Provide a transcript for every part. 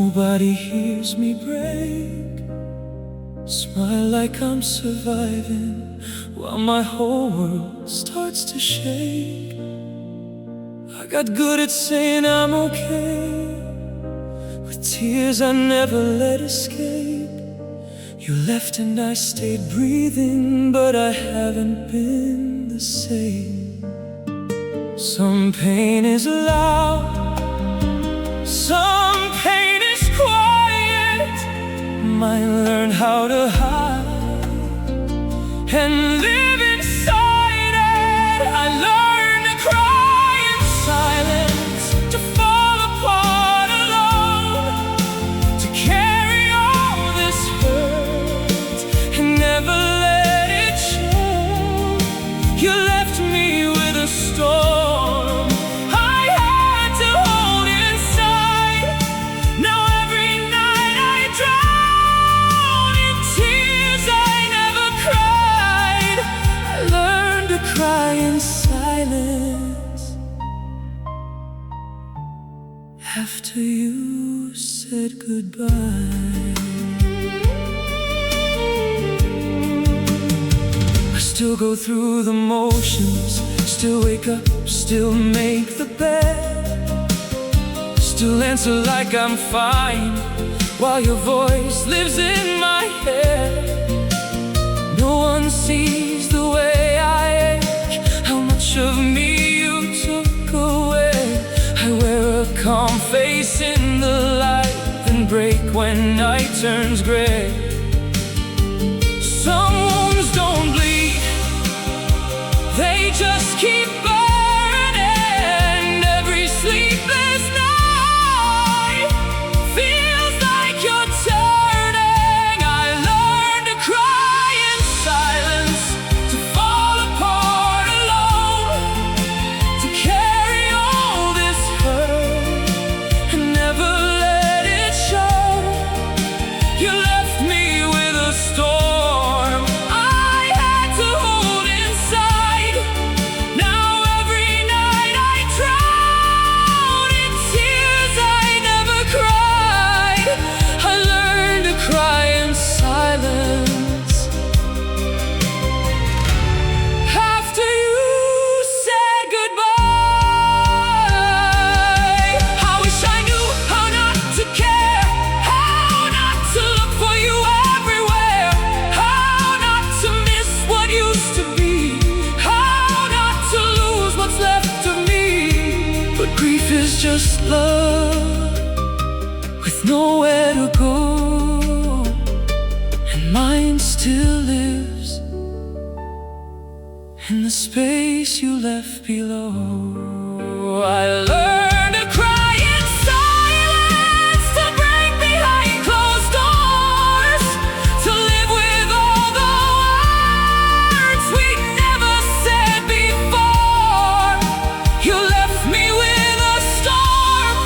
Nobody hears me break. Smile like I'm surviving while my whole world starts to shake. I got good at saying I'm okay, with tears I never let escape. You left and I stayed breathing, but I haven't been the same. Some pain is loud, some pain is quiet. Mine learned how to hide and live inside it. I learned to cry in silence, to fall apart alone, to carry all this hurt and never let it show. You left me with a storm I had to hold inside. Now every night I drown in tears I never cried. I learned to cry in silence after you said goodbye. I still go through the motions, still wake up, still make the bed, still answer like I'm fine, while your voice lives in my head. No one sees the way I ache, how much of me you took away. I wear a calm face in the light, then break when night turns gray. Some wounds don't bleed, they just keep burning. Every sleepless night feels like you're turning. I learned to cry in silence, to fall apart alone, to carry all this hurt and never let it show. You left me with a storm I had to hold inside. Now every night I drown in tears I never cried. I learned to cry in silence after you said goodbye. I wish I knew how not to care, how not to look for you everywhere, how not to miss what used to be, how not to lose what's left of me. But grief is just love with nowhere to go, and mine still lives in the space you left below. I learned to cry in silence, to break behind closed doors, to live with all the words we never said before. You left me with a storm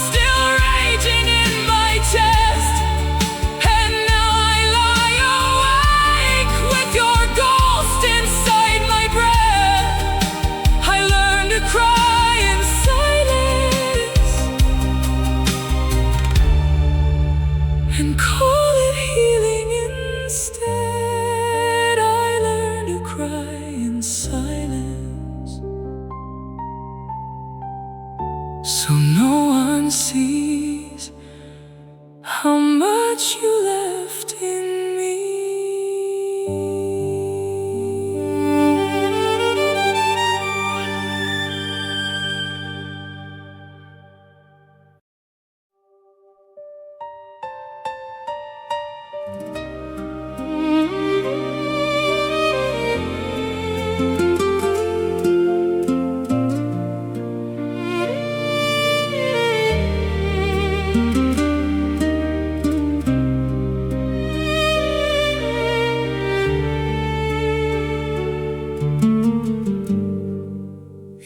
still raging in my chest, and now I lie awake with your ghost inside my breath. I learned to cry in silence and call it healing instead. I learned to cry in silence so no one sees how much you left in me.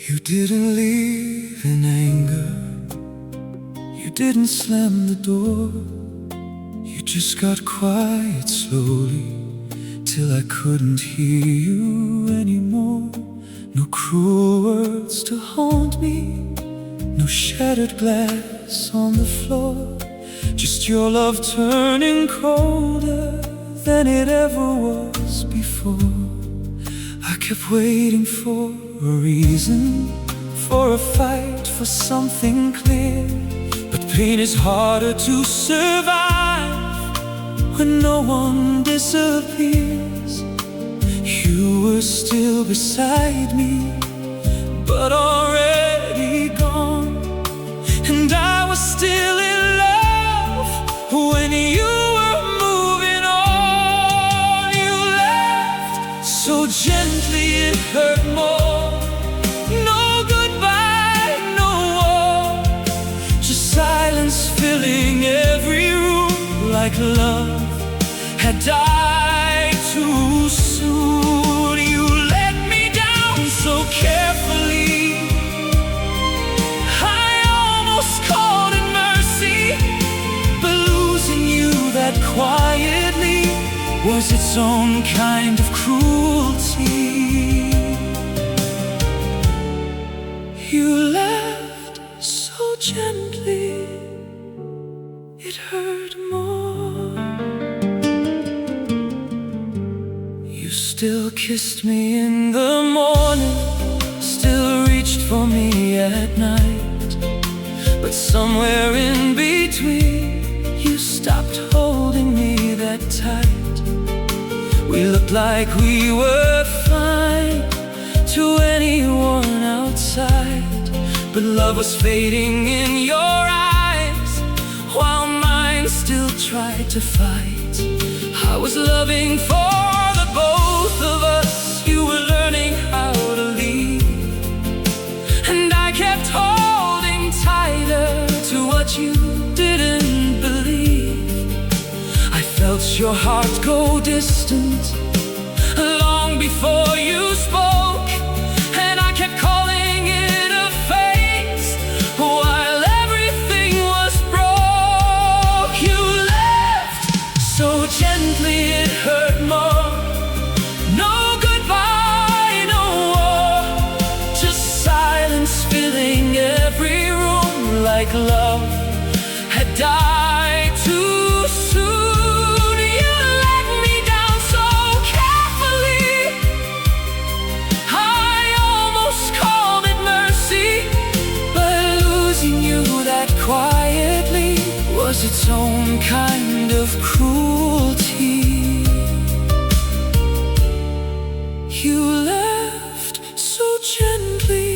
You didn't leave in anger, you didn't slam the door. You just got quiet slowly till I couldn't hear you anymore. No cruel words to haunt me, no shattered glass on the floor, Just your love turning colder than it ever was before. I kept waiting for a reason, for a fight, for something clear. But pain is harder to survive when no one disappears. You were still beside me, but already gone. And I was still in love when you were moving on. You left so gently it hurt more. No goodbye, no war, just silence filling every room, like love had died too soon. You let me down so carefully, I almost called it mercy. But losing you that quietly was its own kind of cruelty. You left so gently, it hurt more. You still kissed me in the morning, still reached for me at night. But somewhere in between, you stopped holding me that tight. We looked like we were fine to anyone outside, but love was fading in your eyes, while mine still tried to fight. I was loving for the both of us. You were learning how to leave, and I kept holding tighter to what you didn't believe. I felt your heart go distant long before you spoke, and I kept calling it a phase while everything was broke. You left so gently it hurt more. No goodbye, no war, just silence filling every room, like love had died too soon. You let me down so carefully, I almost called it mercy. But losing you that quietly was its own kind of cruelty. You left so gently,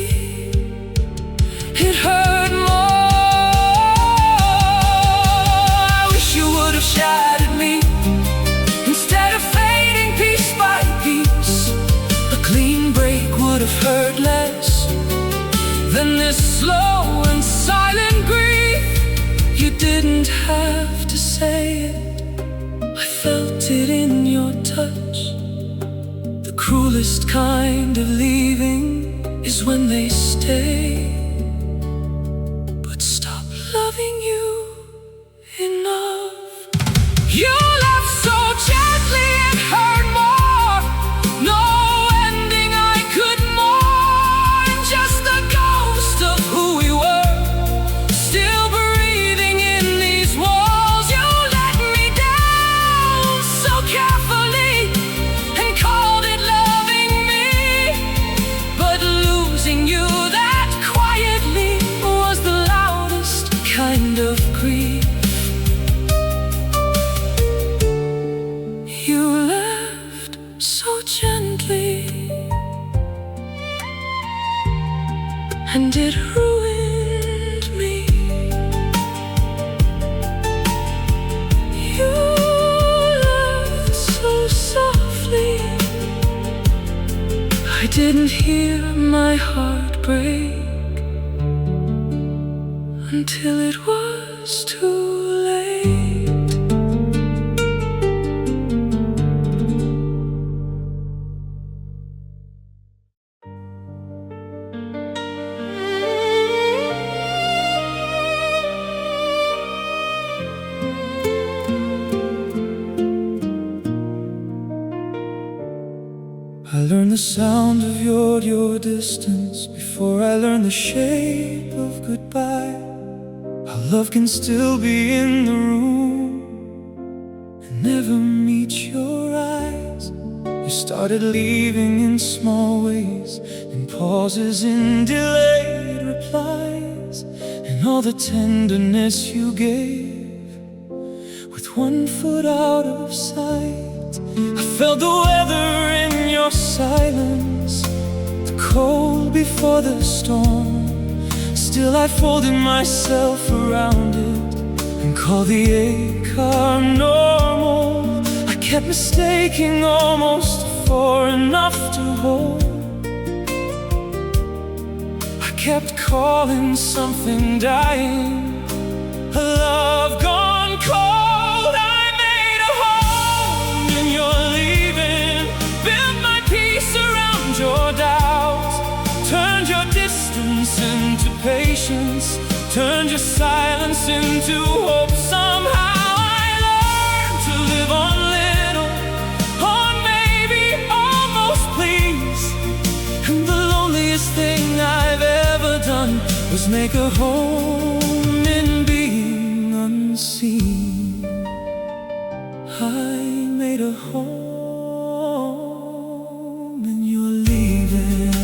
it hurt more. I wish you would have shattered me instead of fading piece by piece. A clean break would have hurt less than this slow and silent grief. You didn't have to say it, I felt it in your touch. The cruelest kind of leaving is when they stay, but stop loving you enough. You left so gently it hurt more. No ending I could mourn, just the ghost of who we were, still breathing in these walls. You let me down so carefully and called it loving me. But losing you that quietly was the loudest kind of grief. You left so gently, and it ruined me. You left so softly, I didn't hear my heart break until it was too late. I learned the sound of your distance before I learned the shape of goodbye. How love can still be in the room and never meet your eyes. You started leaving in small ways, in pauses, in delayed replies, and all the tenderness you gave with one foot out of sight. I felt the weather in your silence, the cold before the storm. Still I folded myself around it and called the ache our normal. I kept mistaking almost for enough to hold. I kept calling something dying a love gone cold. I made a home in your leaving, built my peace around your doubts, turned your distance into patience, turned your silence into hope. Somehow I learned to live on little, on maybe, almost please. And the loneliest thing I've ever done was make a home in being unseen. I made a home in your leaving.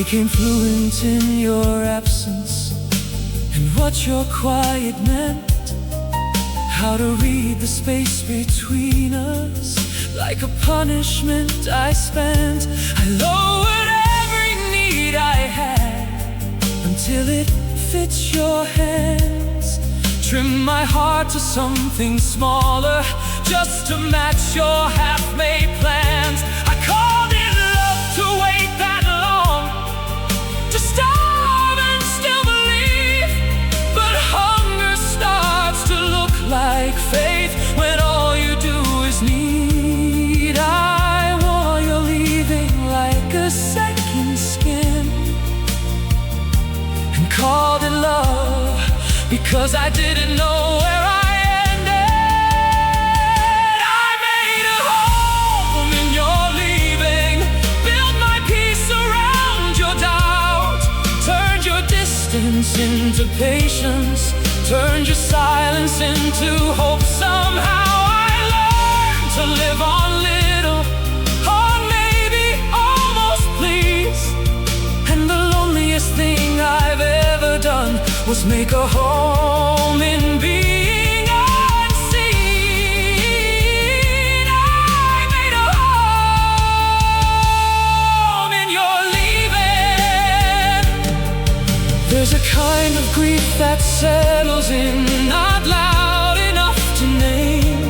Became fluent in your absence and what your quiet meant, how to read the space between us. Like a punishment I spent, I lowered every need I had until it fits your hands. Trimmed my heart to something smaller just to match your half-made plans. I called it love to wait that long, to starve and still believe. But hunger starts to look like faith when all you do is need. I wore your leaving like a second skin and called it love because I didn't know where I ended. I made a home in your leaving, built my peace around your doubt, turned your distance into patience, turned your silence into hope. Somehow I learned to live on little, on maybe, almost please. And the loneliest thing I've ever done was make a home in being unseen. I made a home in your leaving. There's a kind of grief that settles in, not loud enough to name,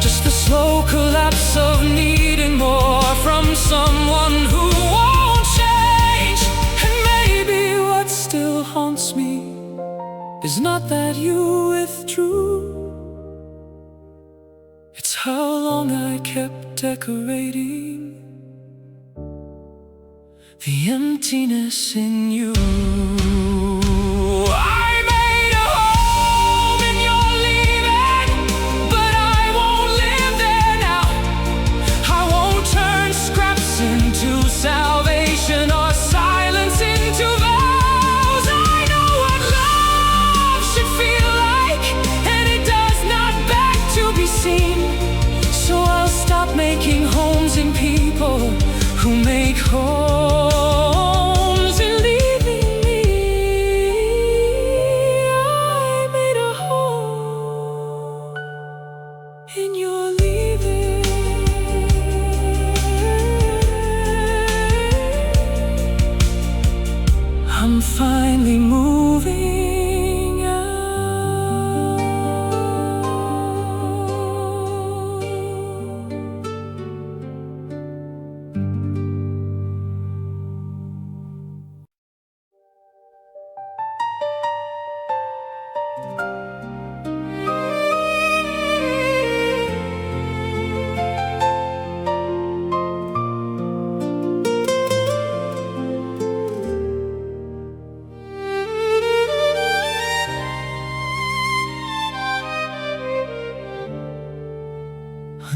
just the slow collapse of needing more from someone who won't change. And maybe what still haunts me is not that you withdrew, it's how long I kept decorating the emptiness in you. I made a home in your leaving, but I won't live there now. I won't turn scraps into salvation or silence into vows. I know what love should feel like, and it does not beg to be seen. So I'll stop making homes in people who make homes in leaving me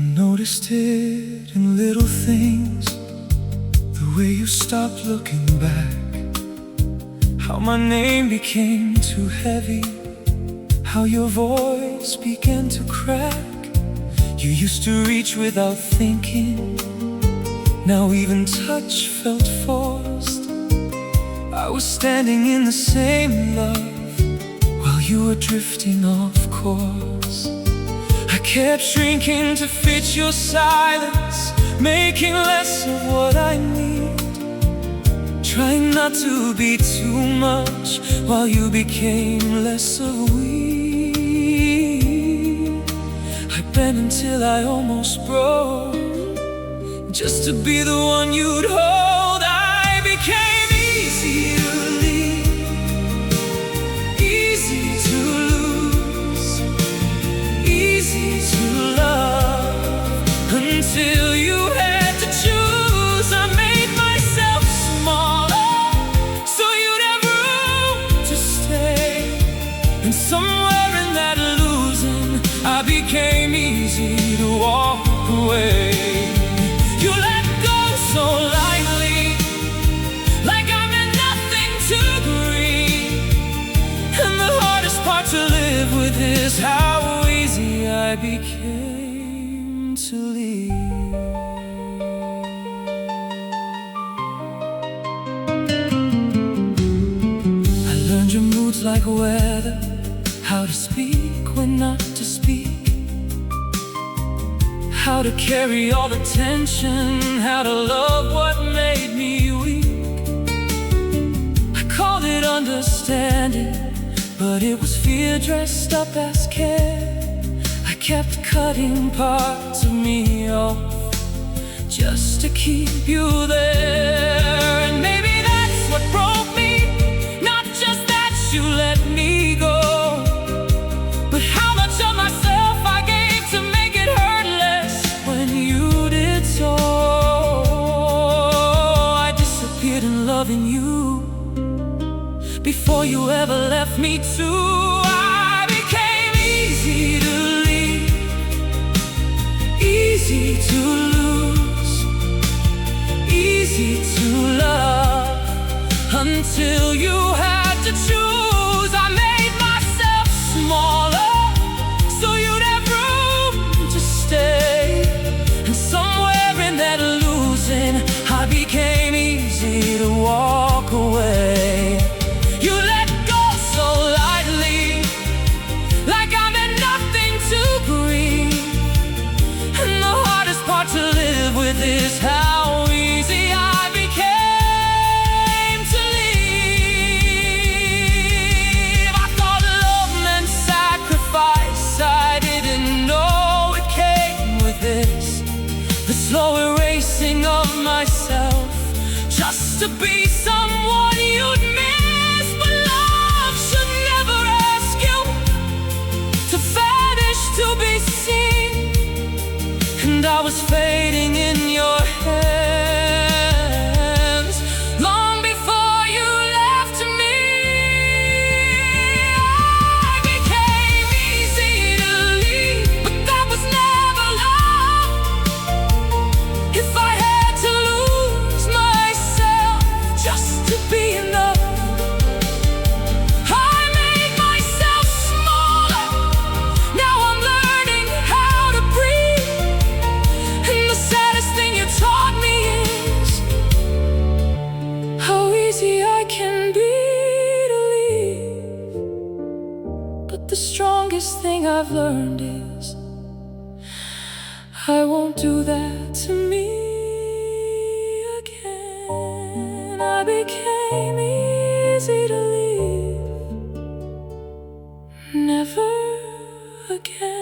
I noticed it in little things, the way you stopped looking back, how my name became too heavy, how your voice began to crack. You used to reach without thinking, now even touch felt forced. I was standing in the same love while you were drifting off course. I kept shrinking to fit your silence, making less of what I need, trying not to be too much while you became less of we. I bent until I almost broke, just to be the one you'd hold. I became easy to leave, easy to lose, easy to love, until you had to choose. I made myself smaller so you'd have room to stay, and somewhere in that losing I became easy to walk away. You let go so lightly, like I meant nothing to breathe. And the hardest part to live with is how easy I became to leave. I learned your moods like weather, how to speak when not to speak, how to carry all the tension, how to love what made me weak. I called it understanding, but it was fear dressed up as care. I kept cutting parts of me off just to keep you there. And maybe that's what broke me, not just that you let me go, but how much of myself I gave to make it hurt less when you did so. I disappeared in loving you before you ever left me too. I became easy to leave, easy to lose, easy to love, until you had to choose. I made myself smaller so you'd have room to stay, and somewhere in that losing I became easy to walk away. You let go so lightly, like I meant nothing to breathe. And the hardest part to live with is how easy I became to leave. I thought love meant sacrifice, I didn't know it came with this, the slow erasing of myself just to be someone you'd miss. But love should never ask you to vanish to be seen, and I was fading in your hands long before you left me. I became easy to leave, but that was never love. If I had to lose myself just to be enough, I made myself smaller. Now I'm learning how to breathe, and the saddest thing you taught me is how easy I can be to leave. But the strongest thing I've learned is I won't do that to me again. I became easy to leave, never again.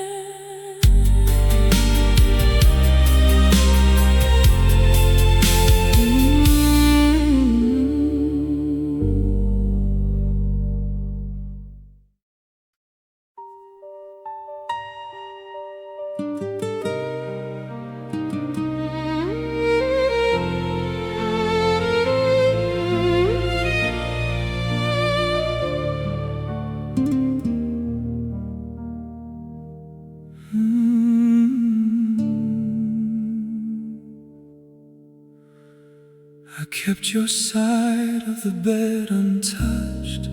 kept your side of the bed untouched,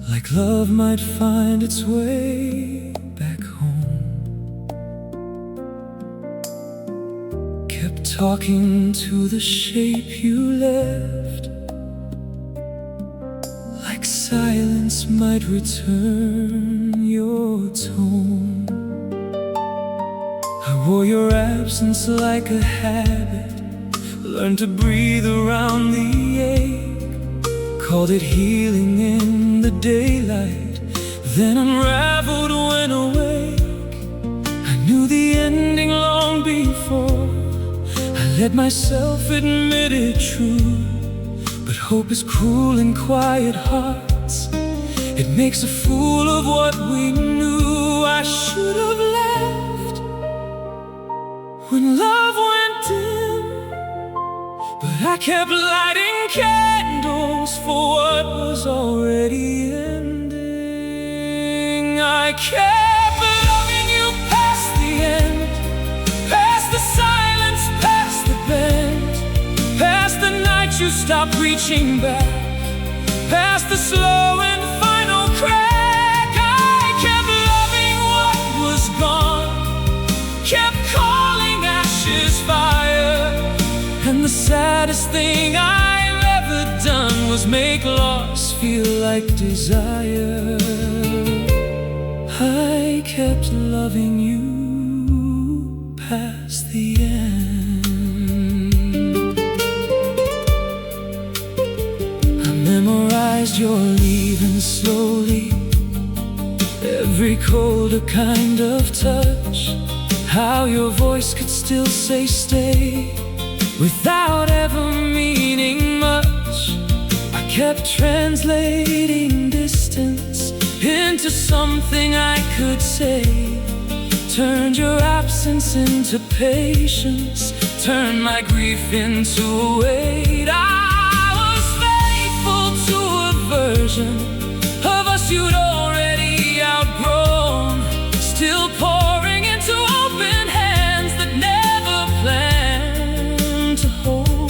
like love might find its way back home. Kept talking to the shape you left, like silence might return your tone. I wore your absence like a habit, learned to breathe around the ache, called it healing in the daylight, then unraveled when awake. I knew the ending long before I let myself admit it true. But hope is cruel in quiet hearts, it makes a fool of what we knew. I should have left when love went dim, but I kept lighting candles for what was already ending. I kept loving you past the end, past the silence, past the bend, past the night you stopped reaching back, past the slow and final crack. I kept loving what was gone, kept calling ashes fire, and the saddest thing I've ever done was make loss feel like desire. I kept loving you past the end. I memorized your leaving slowly, every colder kind of touch, how your voice could still say stay without ever meaning much. I kept translating distance into something I could say, turned your absence into patience, turned my grief into a weight. I was faithful to a version of us you'd already outgrown, still pouring into open hands that never planned to hold.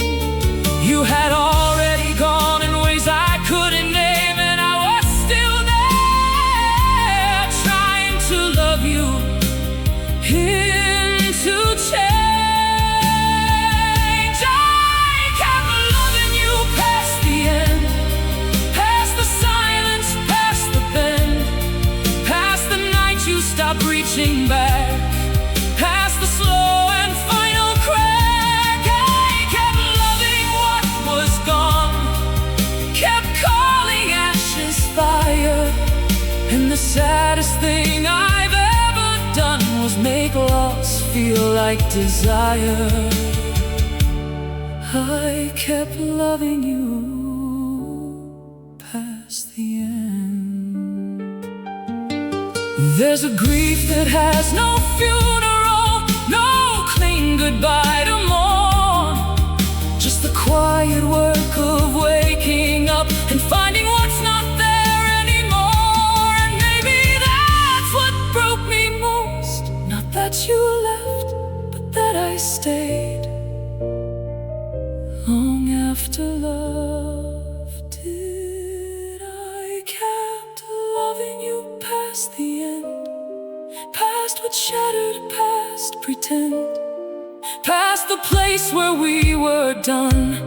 You had already gone in ways I couldn't name, and I was still there, trying to love you into change. I kept loving you past the end, past the silence, past the bend, past the night you stopped reaching back, past the slow and final crack. I kept loving what was gone, kept calling ashes fire, and the saddest thing I've ever done was make loss feel like desire. I kept loving you past the end. There's a grief that has no funeral, no clean goodbye to mourn, just the quiet work of waking up and finding what's not there anymore. And maybe that's what broke me most, not that you left, but that I stayed long after love did. I kept loving you past the end, past what shattered, past pretend, past the place where we were done,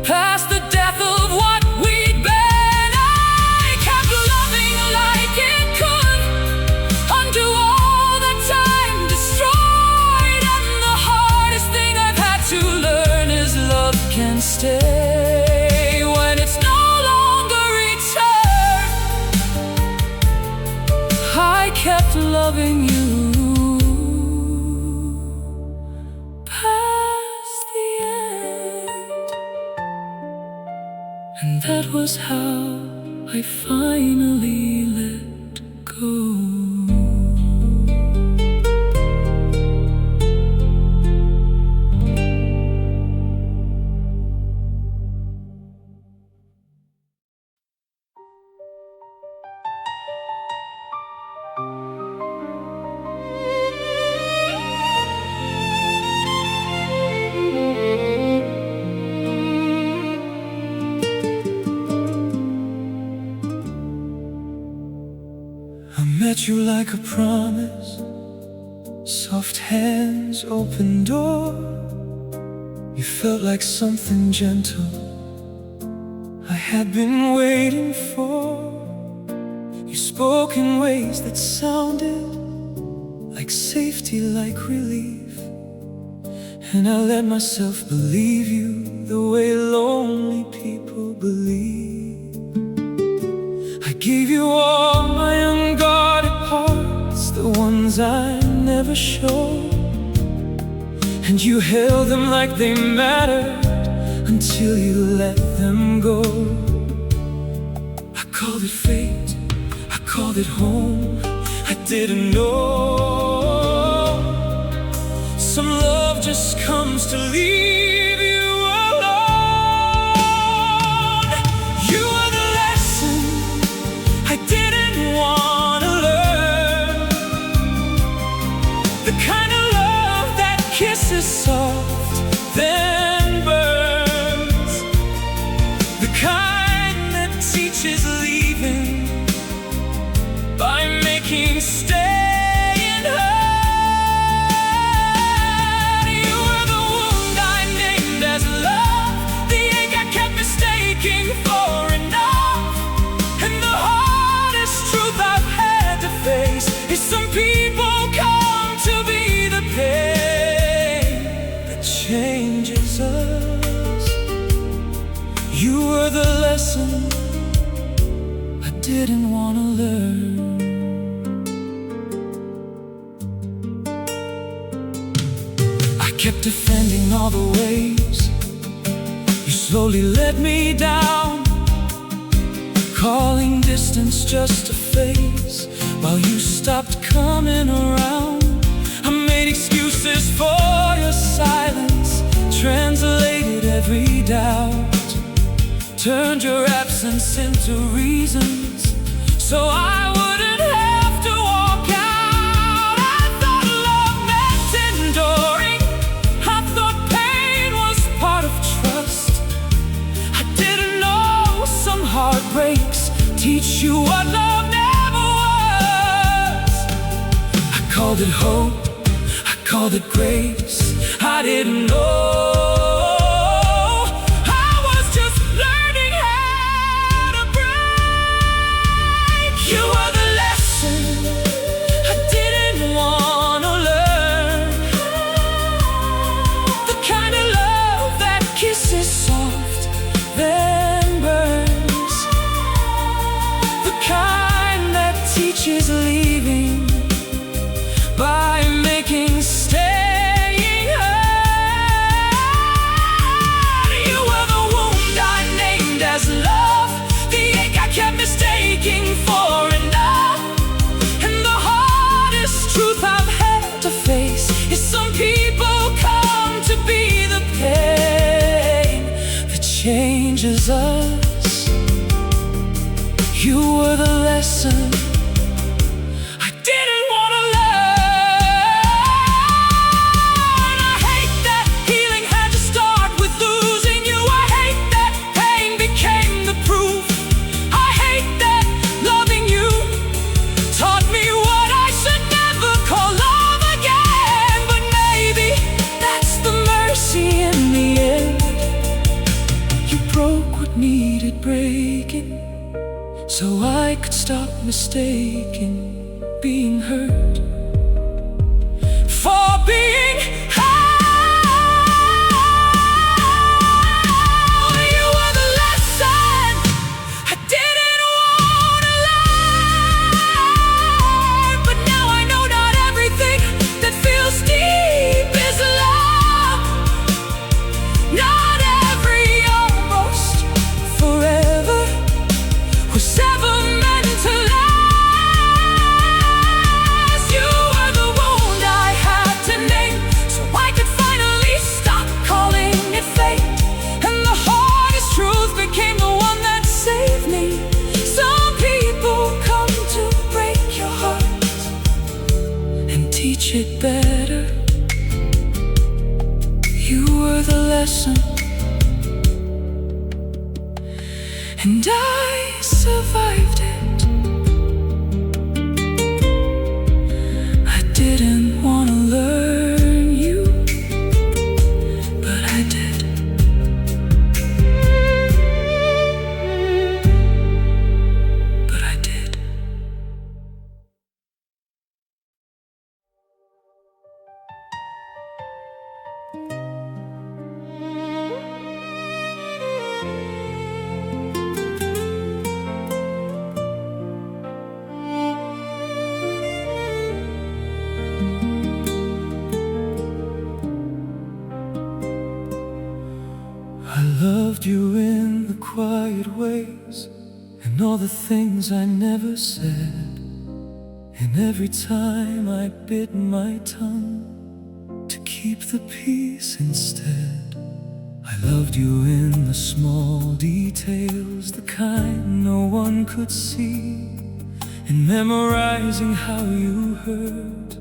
past the death of what we'd been. I kept loving like it could undo all that time destroyed, and the hardest thing I've had to learn is love can stay when it's no longer return. I kept loving you past the end, and that was how I finally let go. you like a promise, soft hands, open door. You felt like something gentle I had been waiting for. You spoke in ways that sounded like safety, like relief, and I let myself believe you the way lonely people believe. I gave you all my unguarded parts, the ones I never showed, and you held them like they mattered until you let them go. I called it fate, I called it home, I didn't know. Some love just comes to leave you alone. You were the lesson I didn't want to learn, the kind of love that kisses soft then burns, the kind that teaches leaving by making staying hurt. You were the wound I named as love, the ache I kept mistaking for enough, and the hardest truth I've had to face is some people come to be the pain that changes us. You were the lesson I didn't want to learn. I kept defending all the ways you slowly let me down, calling distance just a phase while you stopped coming around. I made excuses for your silence, translated every doubt, turned your absence into reasons so I wouldn't have to walk out. I thought love meant enduring, I thought pain was part of trust. I didn't know some heartbreaks teach you what love never was. I called it hope, I called it grace, I didn't know. I was just learning how to break. You were the lesson I didn't want to learn, the kind of love that kisses soft then burns, the kind that teaches leaving by making staying hurt. You were the wound I named as love, the ache I kept mistaking for enough, and the hardest truth I've had to face is some people come to be the pain that changes us. You were the lesson I didn't want to learn. I hate that healing had to start with losing you. I hate that pain became the proof. I hate that loving you taught me what I should never call love again. But maybe that's the mercy in the end. You broke what needed breaking so I could stop mistaking being hurt for being whole. You were the lesson I didn't want to learn, but now I know not everything that feels deep is love. Not every almost forever was ever meant to last. You were the wound I had to name so I could finally stop calling it fate, and the hardest truth became the one that saved me. Some people come to break your heart and teach it better. You were the lesson, and I survived it. loved you in the quiet ways, and all the things I never said. And every time I bit my tongue to keep the peace instead. I loved you in the small details, the kind no one could see, in memorizing how you hurt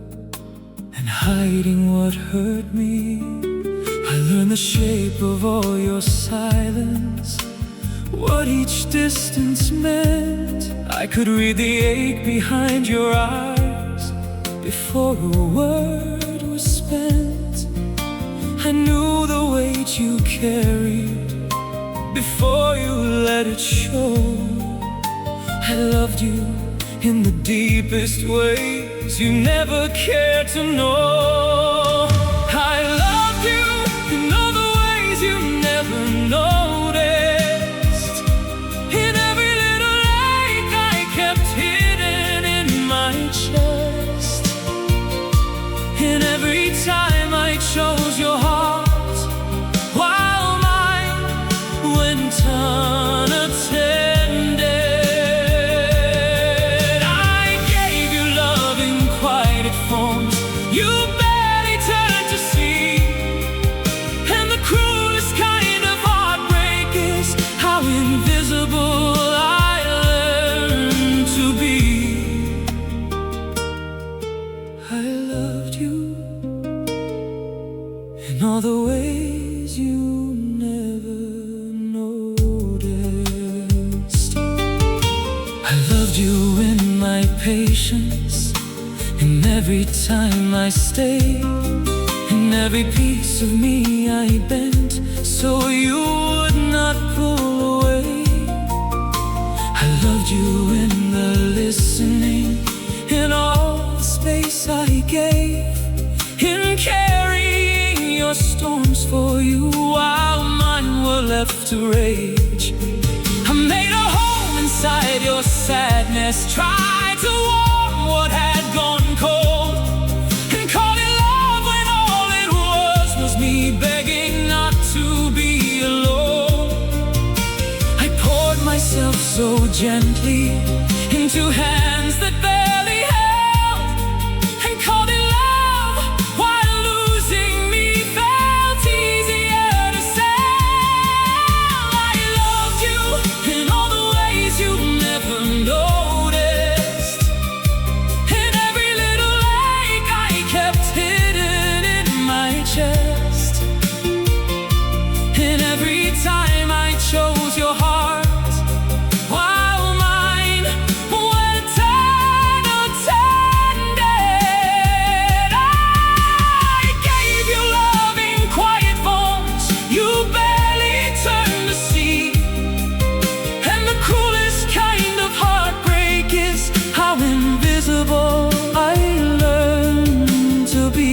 and hiding what hurt me. I learned the shape of all your silence, what each distance meant. I could read the ache behind your eyes before a word was spent. I knew the weight you carried before you let it show. I loved you in the deepest ways you never cared to know. I loved you in all the ways you never noticed, in every little ache I kept hidden in my chest, in every time I chose your heart while mine went unattended. I gave you love in quiet forms you barely turned to see, and the cruelest kind of heartbreak is how invisible I learned to be. I loved you in all the ways you never noticed. I loved you in my patience, in every time I stayed, in every piece of me I bent so you would not pull away. I loved you in the listening, in all the space I gave, in carrying your storms for you while mine were left to rage. I made a home inside your sadness, tried to warm what had gone cold, and called it love when all it was me begging not to be alone. I poured myself so gently into hands that barely held, and called it love while losing me felt easier to sell. I loved you in all the ways you never noticed, in every little ache I kept hidden in my chest, in every time I chose your heart while mine went unattended. I gave you love in quiet forms you barely turned to see, and the cruelest kind of heartbreak is how invisible I learned to be.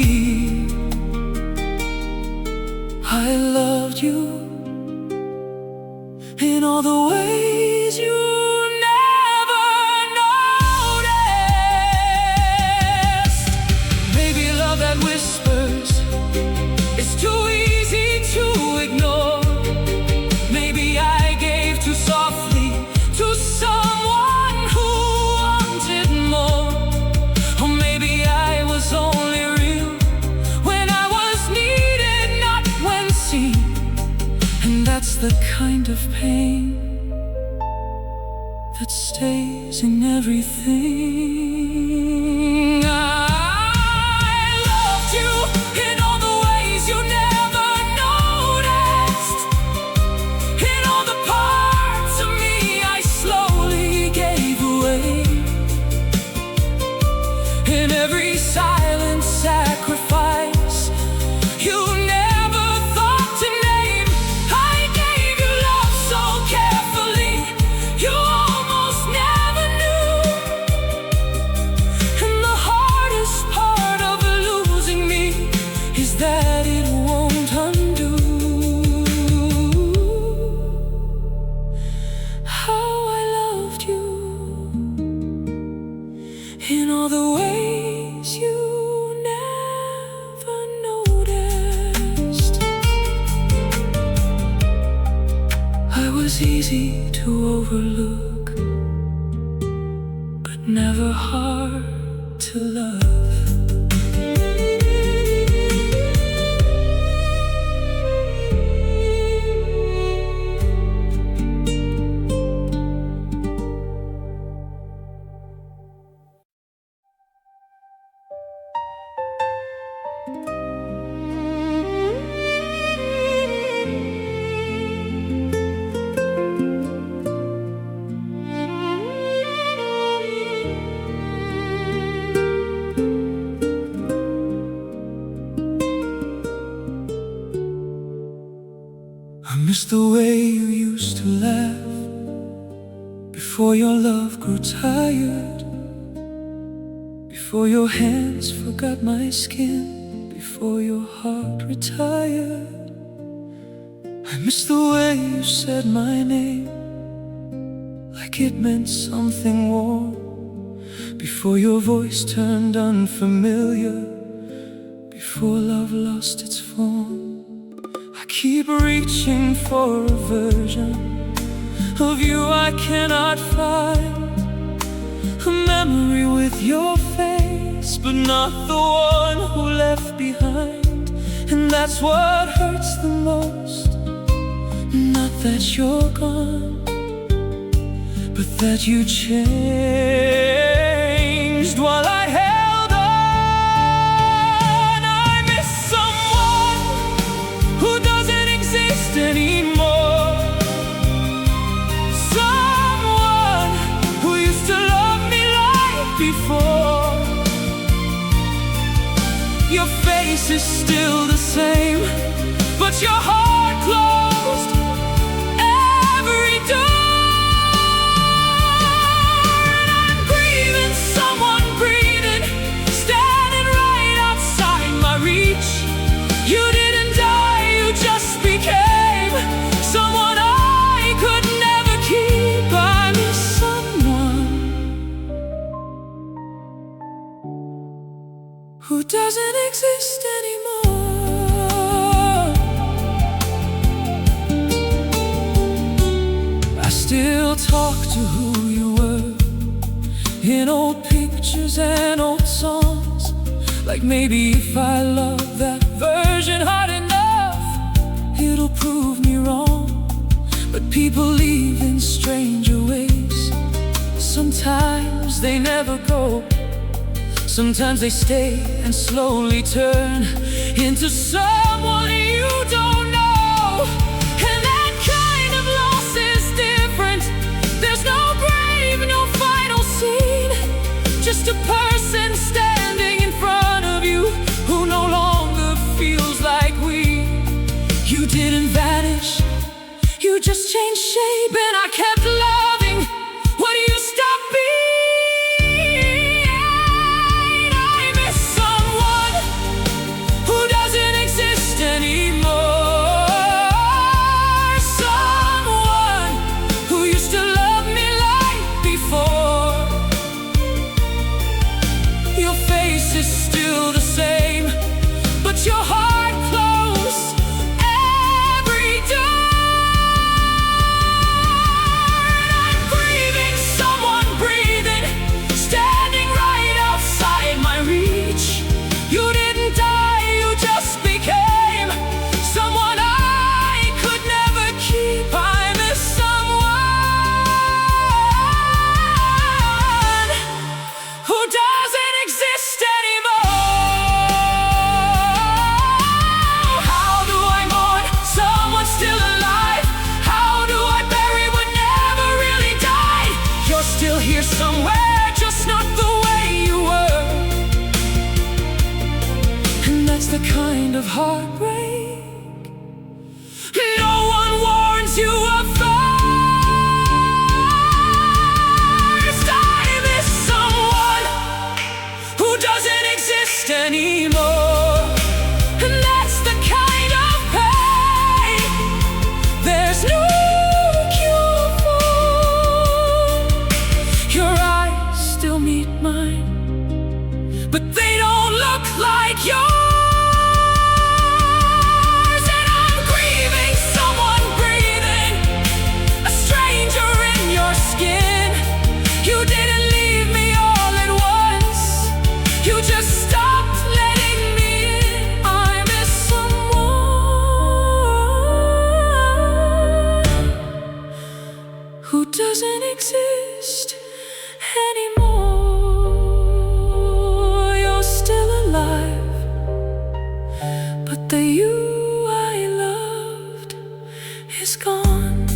I loved you in all the ways you never noticed. Maybe love that whispers is too easy to ignore. Maybe I gave too softly to someone who wanted more. Or maybe I was only real when I was needed, not when seen. And that's the kind of pain that stays in everything. I loved you in all the ways you never noticed, in all the parts of me I slowly gave away, in every silent sacrifice you never thought to name. I gave you love so carefully you almost never knew, and the hardest part of losing me is that it won't undo. How I loved you in all the ways you never noticed. was easy to overlook, but never hard to love. I miss the way you used to laugh before your love grew tired, before your hands forgot my skin, before your heart retired. I miss the way you said my name like it meant something warm, before your voice turned unfamiliar, before love lost its form. I keep reaching for a version of you I cannot find, a memory with your face, but not the one who left behind. And that's what hurts the most, not that you're gone, but that you changed while I held on. I miss someone who doesn't exist anymore, someone who used to love me like before. Your face is still the same, but your heart closed every door. And I'm grieving someone breathing, standing right outside my reach. You didn't die, you just became someone I could never keep. I miss someone who doesn't exist anymore. I still talk to who you were in old pictures and old songs, like maybe if I love that version hard enough, it'll prove me wrong. But people leave in stranger ways. Sometimes they never go, sometimes they stay and slowly turn into someone you don't know. And that kind of loss is different. There's no grave, no final scene, just a person standing in front of you who no longer feels like we. You didn't vanish, you just changed shape, and I kept loving what you stopped being. Your heart closed every door. And I'm grieving someone breathing, standing right outside my reach. You didn't die, you just became someone I could never keep. I miss someone who doesn't exist anymore. Here somewhere, just not the way you were. And that's the kind of heartbreak no one warns you of first. I miss someone who doesn't exist anymore. And that's the kind of pain there's no mine, but they don't look like yours. And I'm grieving someone breathing, but the you I loved is gone.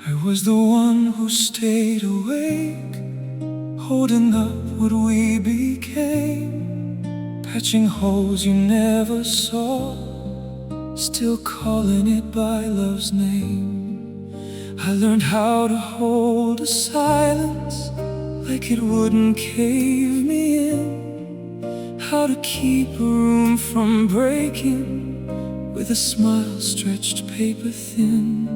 I was the one who stayed awake, holding up what we became, patching holes you never saw, still calling it by love's name. I learned how to hold a silence like it wouldn't cave me in, how to keep a room from breaking with a smile stretched paper thin.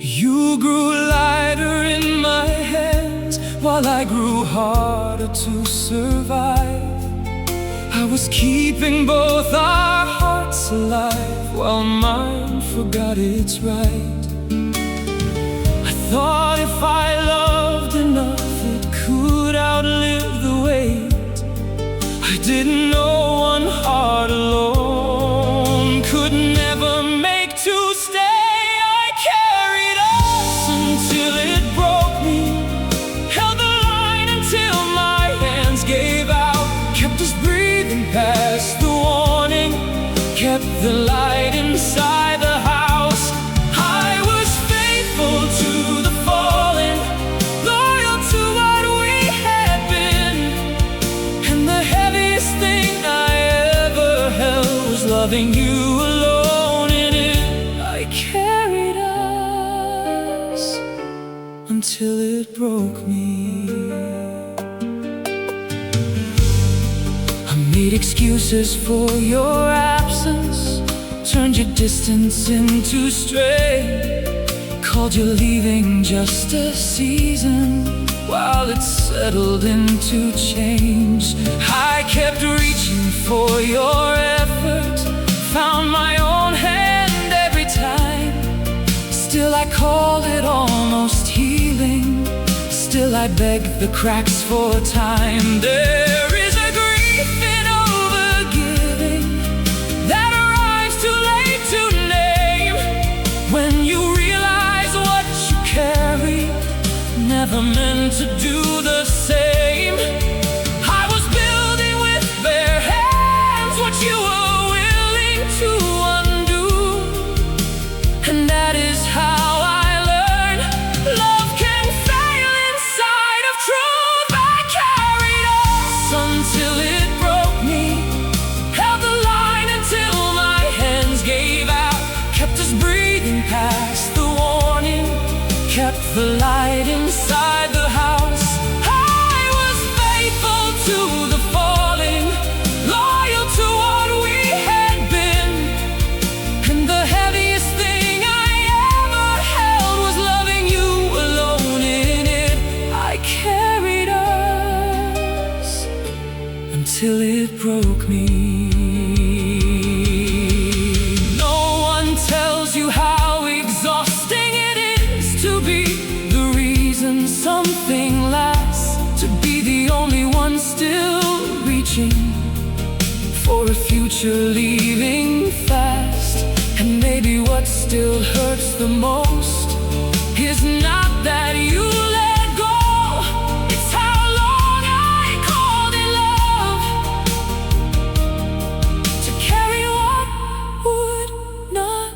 You grew lighter in my hands while I grew harder to survive. I was keeping both our hearts alive while mine forgot its right. I thought if I loved enough it could outlive the wait. I didn't know one heart alone could never make two stay. Past the warning, kept the light inside the house. I was faithful to the falling, loyal to what we had been, and the heaviest thing I ever held was loving you alone in it. I carried us until it broke me. Made excuses for your absence, turned your distance into stray, called you leaving just a season while it settled into change. I kept reaching for your effort, found my own hand every time. Still I called it almost healing, still I begged the cracks for time. There is a grief in that arrives too late to name, when you realize what you carry never meant to do the same. I was building with bare hands what you were willing to undo, and that is how I learned love can fail inside of truth. I carried us until it broke me, held the line until my hands gave out, kept us breathing past the warning, kept the light inside the house. I was faithful to the falling, loyal to what we had been, and the heaviest thing I ever held was loving you alone in it. I carried us until it broke me. No one tells you how exhausting it is to be the reason something lasts, to be the only one still reaching for a future leaving fast. And maybe what still hurts the most is not that you let go, it's how long I called it love, to carry what would not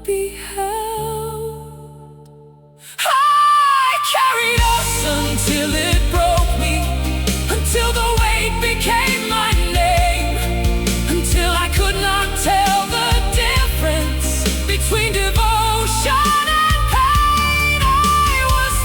be held. I carried us until it broke me, until the weight became my name, until I could not tell the difference between devotion and pain. I was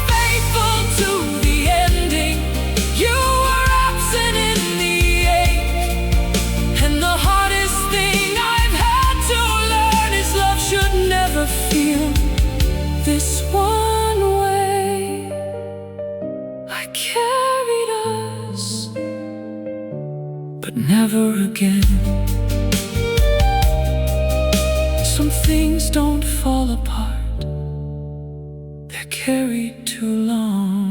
things don't fall apart, they're carried too long.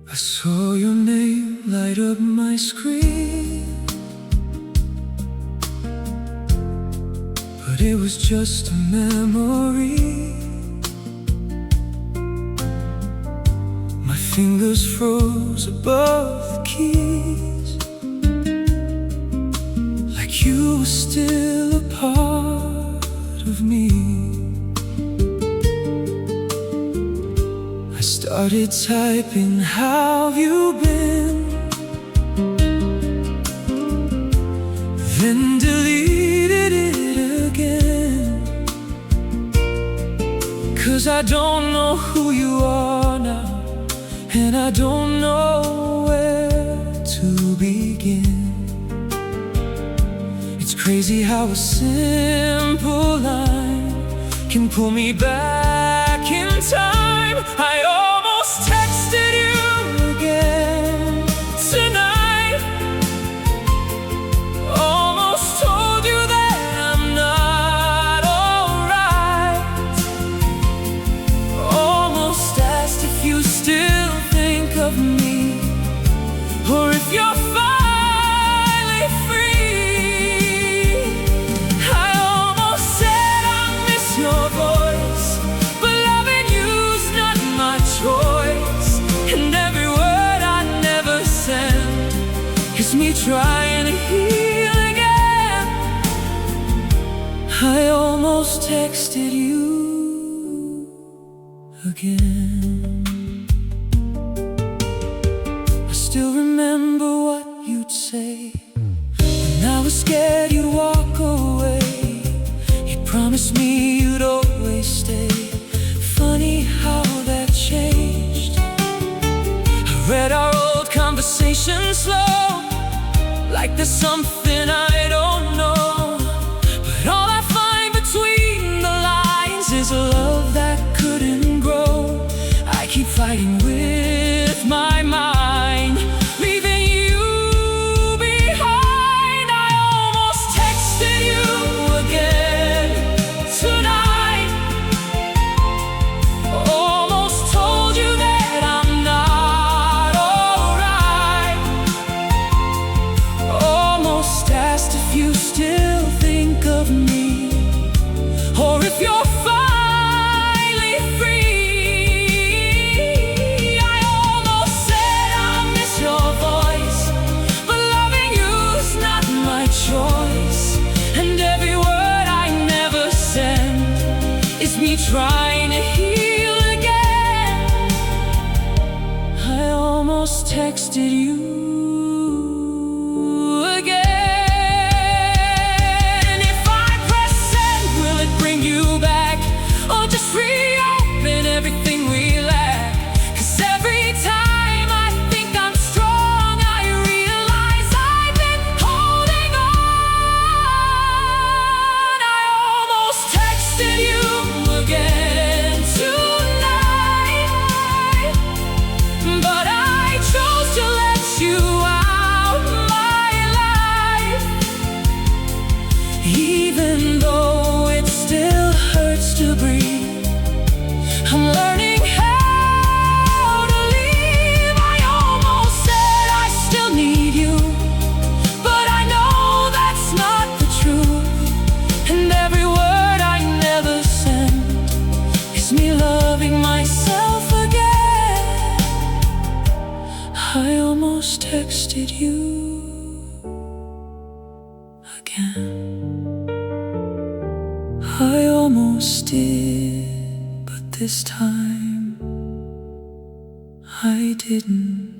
I saw your name light up my screen, but it was just a memory. My fingers froze above the keys, like you were still a part of me. I started typing, how have you been? Then deleted it again, 'cause I don't know who you are now, and I don't know where to begin. It's crazy how a simple line can pull me back in time. I almost texted you again tonight, almost told you that I'm not alright, almost asked if you still think of me, or if you're finally free. I almost said I miss your voice, but loving you's not my choice, and every word I never send is me trying to heal again. I almost texted you again. I still remember what you'd say when I was scared you'd walk away. You promised me you'd always stay. Funny how that changed. I read our old conversations slow, like there's something I don't know. But all I find between the lines is a love that couldn't grow. I keep fighting with my mind, leaving you behind. I almost texted you again tonight, almost told you that I'm not alright, almost asked if you still think of me, or if you're finally free. I almost said I miss your voice, but loving you's not my choice, and every word I never send is me trying to heal again. I almost texted you again. If I press send, will it bring you back, or just reopen everything we lack? 'Cause every time I think I'm strong, I realize I've been holding on. I almost texted you again tonight, but I chose to let you out my life, even though it still hurts to breathe. I'm learning how to leave. I almost said I still need you, but I know that's not the truth, and every word I never send is me loving myself again. I almost texted you again. I almost did, but this time I didn't.